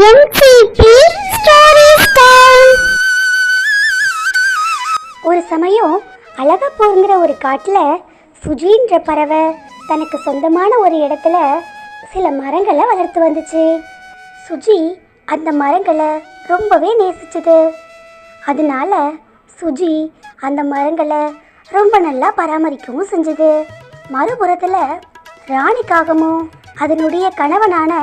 MCP Stories Time. ஒரு சமயம் அழகப்பூர்ங்கிற ஒரு காட்டுல சுஜின்ற பறவை தனக்கு சொந்தமான ஒரு இடத்துல சில மரங்களை வளர்த்து வந்துச்சு. சுஜி அந்த மரங்களை ரொம்பவே நேசிச்சுது. அதனால சுஜி அந்த மரங்களை ரொம்ப நல்லா பராமரிக்கவும் செஞ்சுது. மறுபுறத்தில் ராணிக்காகவும் அதனுடைய கணவனான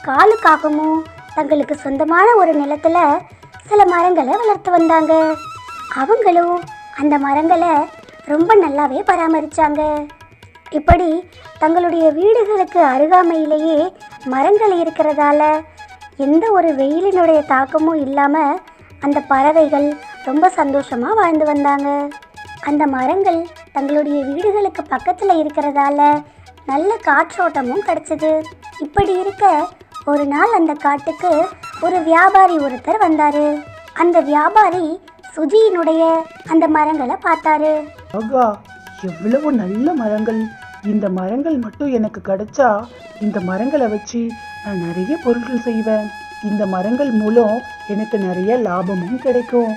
காலுக்காகவும் தங்களுக்கு சொந்தமான ஒரு நிலத்தில் சில மரங்களை வளர்த்து வந்தாங்க. அவங்களும் அந்த மரங்களை ரொம்ப நல்லாவே பராமரித்தாங்க. இப்படி தங்களுடைய வீடுகளுக்கு அருகாமையிலேயே மரங்கள் இருக்கிறதால எந்த ஒரு வெயிலினுடைய தாக்கமும் இல்லாமல் அந்த பறவைகள் ரொம்ப சந்தோஷமாக வாழ்ந்து வந்தாங்க. அந்த மரங்கள் தங்களுடைய வீடுகளுக்கு பக்கத்தில் இருக்கிறதால நல்ல காற்றோட்டமும் கிடச்சிது. இப்படி இருக்க ஒரு நாள் அந்த காட்டுக்கு ஒரு வியாபாரி ஒருத்தர் வந்தார். அந்த வியாபாரி சுஜியினுடைய அந்த மரங்களை பார்த்தாரு. ஆகா, எவ்வளவு நல்ல மரங்கள்! இந்த மரங்கள் மட்டும் எனக்கு கிடைச்சா இந்த மரங்களை வச்சு நான் நிறைய பொருட்கள் செய்வேன். இந்த மரங்கள் மூலம் எனக்கு நிறைய லாபமும் கிடைக்கும்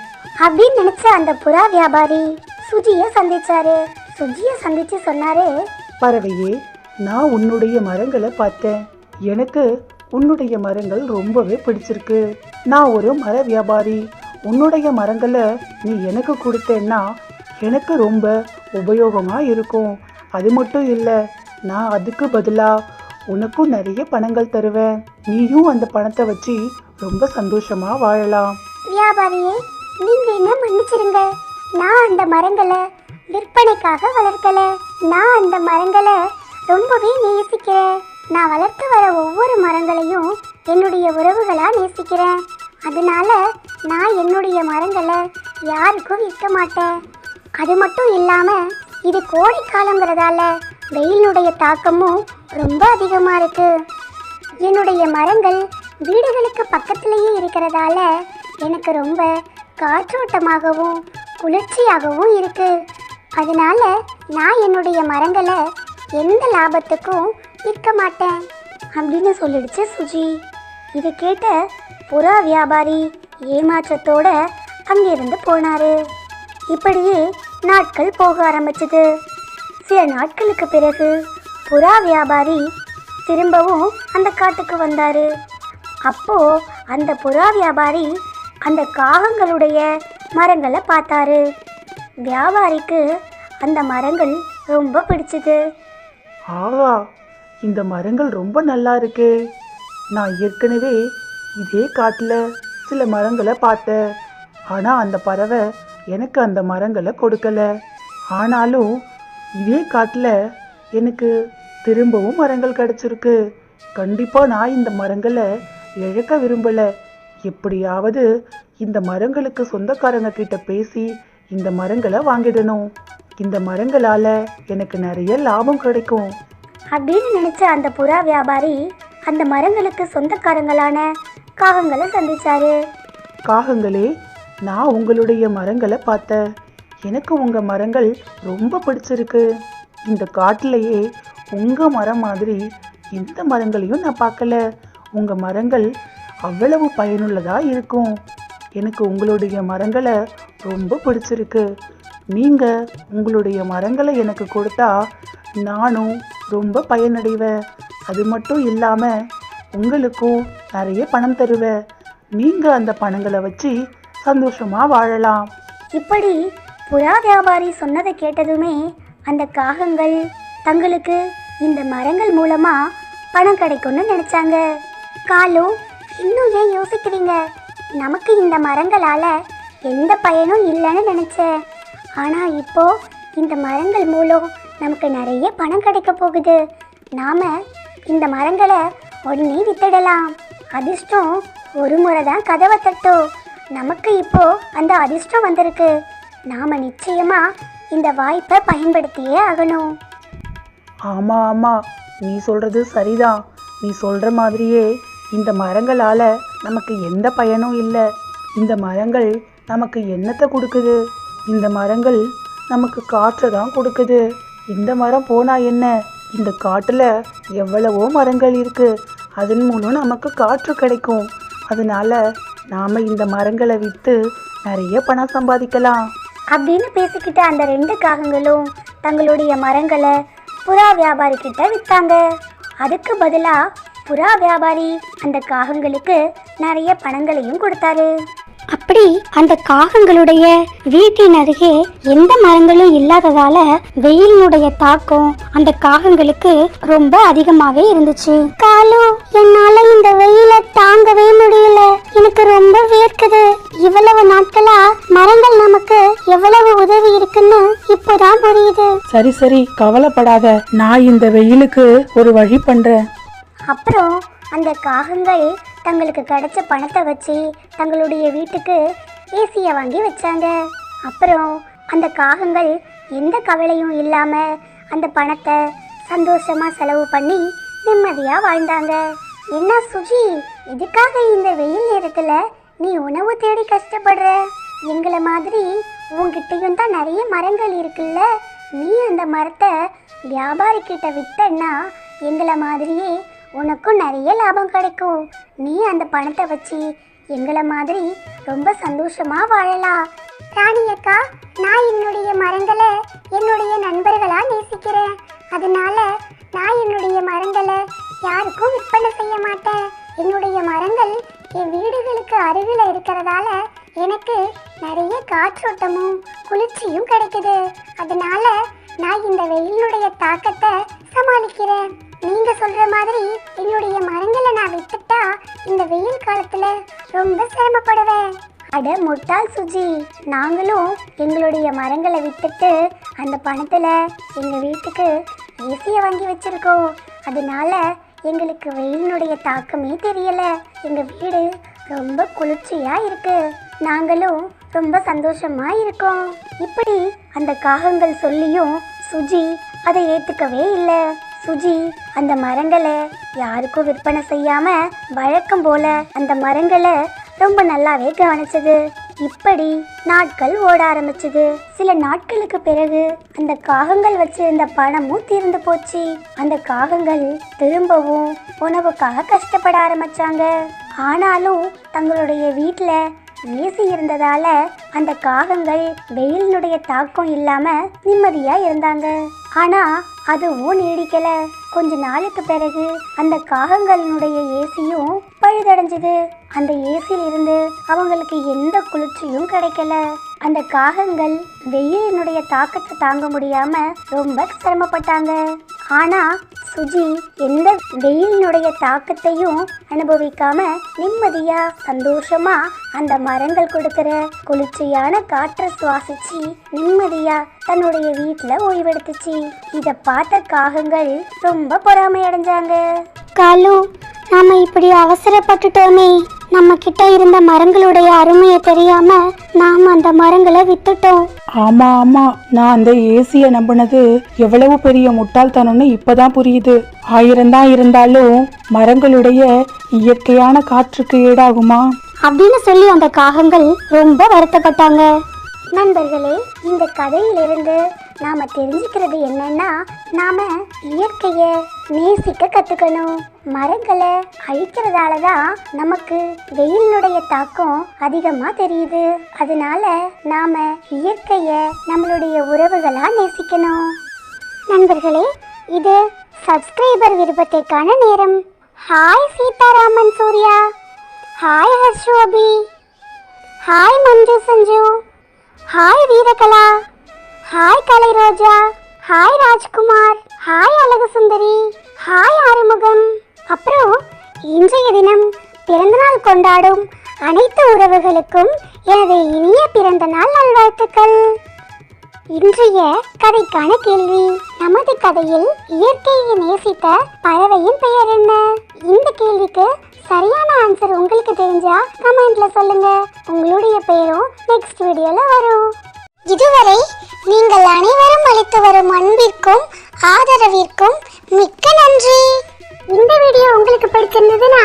அப்படின்னு நினைச்ச அந்த புறா வியாபாரி சுஜியை சந்திச்சாரு. சுஜியை சந்திச்சு சொன்னாரு, பறவையே, நான் உன்னுடைய மரங்களை பார்த்தேன். எனக்கு உன்னுடைய மரங்கள் ரொம்பவே பிடிச்சிருக்கு. நான் ஒரு மர வியாபாரி. உன்னுடைய மரங்களை நீ எனக்கு கொடுத்தேன்னா எனக்கு ரொம்ப உபயோகமாக இருக்கும். அது மட்டும் இல்லை, நான் அதுக்கு பதிலாக உனக்கும் நிறைய பணங்கள் தருவேன். நீயும் அந்த பணத்தை வச்சு ரொம்ப சந்தோஷமாக வாழலாம். வியாபாரியே, நீங்க என்ன மன்னிச்சிருங்க. நான் அந்த மரங்களை விற்பனைக்காக வளர்க்கல. நான் அந்த மரங்களை ரொம்பவே நேசிக்கிறேன். நான் வளர்த்து வர ஒவ்வொரு மரங்களையும் என்னுடைய உறவுகளா நேசிக்கிறேன். அதனால நான் என்னுடைய மரங்களை யாருக்கும் விற்க மாட்டேன். அது மட்டும் இல்லாம இது கோடைக்காலங்கிறதால வெயிலுடைய தாக்கமும் ரொம்ப அதிகமாக இருக்கு. என்னுடைய மரங்கள் வீடுகளுக்கு பக்கத்திலேயே இருக்கிறதால எனக்கு ரொம்ப காற்றோட்டமாகவும் குளிர்ச்சியாகவும் இருக்கு. அதனால நான் என்னுடைய மரங்களை எந்த லாபத்துக்கும் விற்க மாட்டேன் அப்படின்னு சொல்லிடுச்சு சுஜி. இதை கேட்ட புறா வியாபாரி ஏமாற்றத்தோட அங்கிருந்து போனாரு. இப்படியே நாட்கள் போக ஆரம்பிச்சது. சில நாட்களுக்கு பிறகு புறா வியாபாரி திரும்பவும் அந்த காட்டுக்கு வந்தாரு. அப்போ அந்த புறா வியாபாரி அந்த காகங்களுடைய மரங்களை பார்த்தாரு. வியாபாரிக்கு அந்த மரங்கள் ரொம்ப பிடிச்சது. ஆகா, இந்த மரங்கள் ரொம்ப நல்லா இருக்கே. நான் ஏற்கனவே இதே காட்டில் சில மரங்களை பார்த்தேன். ஆனால் அந்த பறவை எனக்கு அந்த மரங்களை கொடுக்கல. ஆனாலும் இதே காட்டில் எனக்கு திரும்பவும் மரங்கள் கிடச்சிருக்கு. கண்டிப்பாக நான் இந்த மரங்களை இழக்க விரும்பலை. எப்படியாவது இந்த மரங்களுக்கு சொந்தக்காரங்க கிட்ட பேசி இந்த மரங்களை வாங்கிடணும். இந்த மரங்களால் எனக்கு நிறைய லாபம் கிடைக்கும் அப்படின்னு நினைச்ச அந்த புறா வியாபாரி அந்த மரங்களுக்கு சொந்தக்காரங்களான காகங்களை சந்திச்சாரு. காகங்களே, நான் உங்களுடைய மரங்களை பார்த்தேன். எனக்கு உங்கள் மரங்கள் ரொம்ப பிடிச்சிருக்கு. இந்த காட்டிலேயே உங்கள் மரம் மாதிரி எந்த மரங்களையும் நான் பார்க்கல. உங்கள் மரங்கள் அவ்வளவு பயனுள்ளதாக இருக்கும். எனக்கு உங்களுடைய மரங்களை ரொம்ப பிடிச்சிருக்கு. நீங்கள் உங்களுடைய மரங்களை எனக்கு கொடுத்தா நானும் ரொம்ப பயனடைவேன். அது மட்டும் இல்லாமல் உங்களுக்கும் நிறைய பணம் தருவேன். நீங்கள் அந்த பணங்களை வச்சு சந்தோஷமாக வாழலாம். இப்படி புறா வியாபாரி சொன்னதை கேட்டதுமே அந்த காகங்கள் தங்களுக்கு இந்த மரங்கள் மூலமா பணம் கிடைக்கும்னு நினைச்சாங்க. காலும், இன்னும் ஏன் யோசிக்கிறீங்க? நமக்கு இந்த மரங்களால எந்த பயனும் இல்லைன்னு நினைச்சேன். ஆனா இப்போ இந்த மரங்கள் மூலம் நமக்கு நிறைய பணம் கிடைக்க போகுது. நாம இந்த மரங்களை உடனே வித்துடலாம். அதிர்ஷ்டம் ஒரு முறை தான் கதவை தட்டும். நமக்கு இப்போ அந்த அதிர்ஷ்டம் வந்திருக்கு. நாம நிச்சயமா இந்த வாய்ப்பை பயன்படுத்தியே ஆகணும். ஆமாம் ஆமாம், நீ சொல்கிறது சரிதான். நீ சொல்கிற மாதிரியே இந்த மரங்களால் நமக்கு எந்த பயனும் இல்லை. இந்த மரங்கள் நமக்கு என்னத்தை கொடுக்குது? இந்த மரங்கள் நமக்கு காற்றை தான் கொடுக்குது. இந்த மரம் போனால் என்ன, இந்த காட்டில் எவ்வளவோ மரங்கள் இருக்குது. அதன் மூலம் நமக்கு காற்று கிடைக்கும். அதனால நாம இந்த மரங்களை விற்று நிறைய பணம் சம்பாதிக்கலாம் அப்படின்னு பேசிக்கிட்ட அந்த 2 காகங்களும் தங்களுடைய மரங்களை புறா வியாபாரி கிட்ட விற்றாங்க. அதுக்கு பதிலாக புறா வியாபாரி அந்த காகங்களுக்கு நிறைய பணங்களையும் கொடுத்தாரு. அப்படி அந்த காகங்களுடைய வீட்டின் அருகே எந்த மரங்களும் இல்லாததால வெயிலினுடைய தாக்கம் அந்த காகங்களுக்கு ரொம்ப அதிகமாவே இருந்துச்சு. காலு, என்னால இந்த வெயில தாங்கவே முடியல, எனக்கு ரொம்ப வேர்க்குது. இவ்வளவு நாட்களா மரங்கள் நமக்கு எவ்வளவு உதவி இருக்குன்னு இப்போதான் புரியுது. சரி சரி, கவலைப்படாத, நான் இந்த வெயிலுக்கு ஒரு வழி பண்றேன். அப்புறம் அந்த காகங்கள் தங்களுக்கு கிடைச்ச பணத்தை வச்சு தங்களுடைய வீட்டுக்கு ஏசியை வாங்கி வச்சாங்க. அப்புறம் அந்த காகங்கள் எந்த கவலையும் இல்லாமல் அந்த பணத்தை சந்தோஷமாக செலவு பண்ணி நிம்மதியாக வாழ்ந்தாங்க. என்ன சுஜி, இதுக்காக இந்த வெயில் நேரத்தில் நீ உணவு தேடி கஷ்டப்படுற? எங்களை மாதிரி உங்ககிட்டயும் தான் நிறைய மரங்கள் இருக்குல்ல, நீ அந்த மரத்தை வியாபாரிக்கிட்ட விட்டன்னா எங்களை மாதிரியே உனக்கும் நிறைய லாபம் கிடைக்கும். நீ அந்த பணத்தை வச்சு எங்களை மாதிரி ரொம்ப சந்தோஷமா வாழலாம். ராணி அக்கா, நான் என்னுடைய மரங்களை என்னுடைய நண்பர்களா நேசிக்கிறேன். அதனால நான் என்னுடைய மரங்களை யாருக்கும் விற்பனை செய்ய மாட்டேன். என்னுடைய மரங்கள் என் வீடுகளுக்கு அருகில் இருக்கிறதால எனக்கு நிறைய காற்றோட்டமும் குளிர்ச்சியும் கிடைக்குது. அதனால நான் இந்த வெயிலுடைய தாக்கத்தை சமாளிக்கிறேன். நீங்க சொல்ற மாதிரி என்னுடைய மரங்களை நான் வித்துட்டா இந்த வெயில் காலத்துல ரொம்ப சிரமப்படுவேன். அட முட்டாள் சுஜி, நாங்களும் எங்களுடைய மரங்களை வித்துட்டு அந்த பணத்துல எங்க வீட்டுக்கு ஏசியை வாங்கி வச்சிருக்கோம். அதனால எங்களுக்கு வெயிலினுடைய தாக்கமே தெரியல. எங்க வீடு ரொம்ப குளிர்ச்சியா இருக்கு, நாங்களும் ரொம்ப சந்தோஷமா இருக்கோம். இப்படி அந்த காகங்கள் சொல்லியும் சுஜி அதை ஏத்துக்கவே இல்லை. சுஜி அந்த மரங்களை யாருக்கும் விற்பனை செய்யாம வழக்கம் போல அந்த மரங்களை ரொம்ப நல்லாவே கவனிச்சது. இப்படி நாட்கள் ஓட ஆரம்பிச்சது. சில நாட்களுக்கு பிறகு அந்த காகங்கள் வச்சிருந்த பணமும் தீர்ந்து போச்சு. அந்த காகங்கள் திரும்பவும் உணவுக்காக கஷ்டப்பட ஆரம்பிச்சாங்க. ஆனாலும் தங்களுடைய வீட்டுல ஏசி இருந்ததால அந்த காகங்கள் வெயிலினுடைய தாக்கம் இல்லாம நிம்மதியா இருந்தாங்க. ஆனா அதுவும் நீடிக்கல. கொஞ்ச நாளுக்கு பிறகு அந்த காகங்களினுடைய ஏசியும் பழுதடைஞ்சது. அந்த ஏசியில் இருந்து அவங்களுக்கு எந்த குளிர்ச்சியும் கிடைக்கல. அந்த காகங்கள் வெயிலினுடைய தாக்கத்தை தாங்க முடியாம ரொம்ப சிரமப்பட்டாங்க. ஆனா சுஜி எந்த வெயிலினுடைய தாக்கத்தையும் அனுபவிக்காம நிம்மதியா சந்தோஷமா அந்த மரங்கள் கொடுக்கிற குளிர்ச்சியான காற்றை சுவாசிச்சு நிம்மதியா தன்னுடைய வீட்டுல ஓய்வெடுத்துச்சு. இத பார்த்த காகங்கள் ரொம்ப பொறாமை அடைஞ்சாங்க. காலு, நாம இப்படி அவசரப்பட்டுட்டோமே, நம்ம கிட்ட இருந்த மரங்களுடைய அருமையை தெரியாம நாம அந்த மரங்களை வித்துட்டோம். ஆமா ஆமா, நான் அந்த ஏசிய நம்பினது எவ்வளவு பெரிய முட்டாள்தனம்னு இப்பதான் புரியுது. 1000 தான் இருந்தாலும் மரங்களுடைய இயற்கையான காற்றுக்கு ஈடாகுமா அப்படின்னு சொல்லி அந்த காகங்கள் ரொம்ப வருத்தப்பட்டாங்க. நண்பர்களே, இந்த கதையிலிருந்து நாம தெரிஞ்சுக்கிறது என்னன்னா, நாம இயற்கையை நேசிக்க கத்துக்கணும். மரங்களை அழிக்கிறதால தான் நமக்கு வெயிலினுடைய தாக்கம் அதிகமா தெரியுது. அதனால நாம இயற்கையை நம்மளுடைய உறவுகளா நேசிக்கணும். நண்பர்களே, இது சப்ஸ்கிரைபர் விருப்பத்திற்கான நேரம். Hi Seetharaman Surya, hi Harshobi, hi Manju Sanju, hi Veerakala, hi Kalai Roja, hi Rajkumar, hi Azhagu Sundari, hi Arumugam. அப்புறம் இன்றைய தினம் பிறந்தநாள் கொண்டாடும் அனைத்து உறவுகளுக்கும் எனது இனிய பிறந்த நாள் நல்வாழ்த்துக்கள். இன்றைய கதைக்கான கேள்வி, நமது கதையில் இயற்கையை நேசித்த பறவையின் பெயர் என்ன? இந்த கேள்விக்கு சரியான ஆன்சர் உங்களுக்கு தெரிஞ்சா கமெண்ட்ல சொல்லுங்க. உங்களுடைய பெயரும் நெக்ஸ்ட் வீடியோல வரும். இதுவரை நீங்கள் அனைவரும் அளித்து வரும் அன்பிற்கும் ஆதரவிற்கும் மிக்க நன்றி. இந்த வீடியோ உங்களுக்கு பிடிச்சிருந்ததுன்னா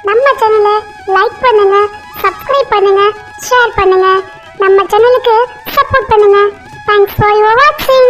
நம்ம சேனலை லைக் பண்ணுங்க, சப்ஸ்கிரைப் பண்ணுங்க, ஷேர் பண்ணுங்க, நம்ம சேனலுக்கு சப்போர்ட் பண்ணுங்க. Thanks for your watching.